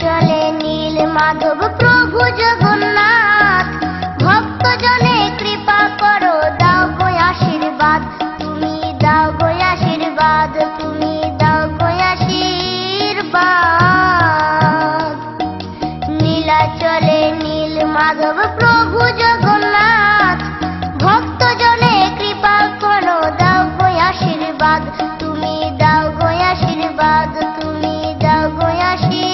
চলে নীল মাধব প্রভু জগন্নাথ, ভক্তজনে কৃপা করো, দাও গো আশীর্বাদ, তুমি দাও গো আশীর্বাদ, তুমি দাও গো আশীর্বাদ। নীলাচলে নীল মাধব প্রভু জগন্নাথ, ভক্তজনে কৃপা করো, দাও গো আশীর্বাদ, তুমি দাও গো আশীর্বাদ, তুমি দাও গো আশীর্বাদ।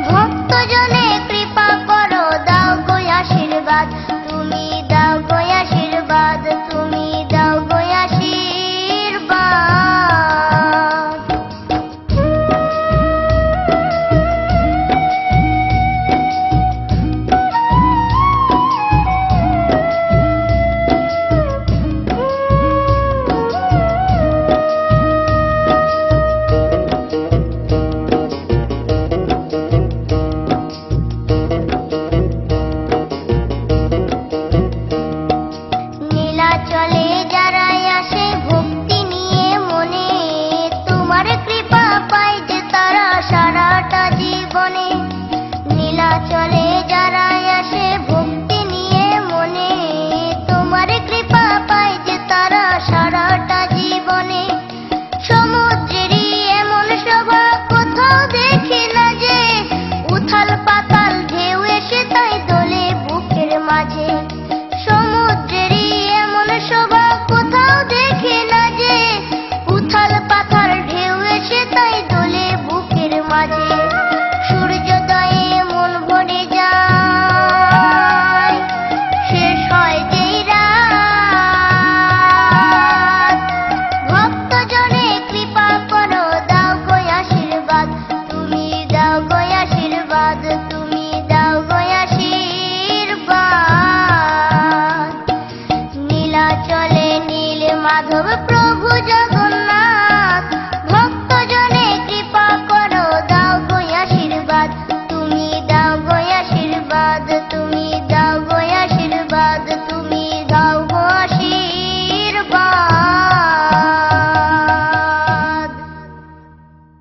ভক্তজনে কৃপা করো, দাও গো আশীর্বাদ, তুমি দাও গো আশীর্বাদ, তুমি দাও গো আশীর্বাদ। চলে যারা আসে ভক্তি নিয়ে মনে, তোমার কৃপা পাই যে তারা সারাটা জীবনে। নীলাচলে যারা আসে ভক্তি নিয়ে মনে, তোমার কৃপা পাই যে তারা সারাটা জীবনে। সমুদ্রেরই এমন শোভা কোথাও দেখি না যে, উথাল পাতাল ঢেউ এসে তাই দোলে বুকের মাঝে। সমুদ্রেরই শোভা কোথাও দেখে না যে, উথাল পাথার ঢেউ এসে তাই দোলে বুকের মাঝে। সূর্যোদয়ে মন ভরে যায়, শেষ হয় যেই রাত। ভক্তজনে কৃপা করো, দাও গো আশীর্বাদ, তুমি দাও গো আশীর্বাদ, তুমি দাও গো আশীর্বাদ। নীলাচলে নীল মাধব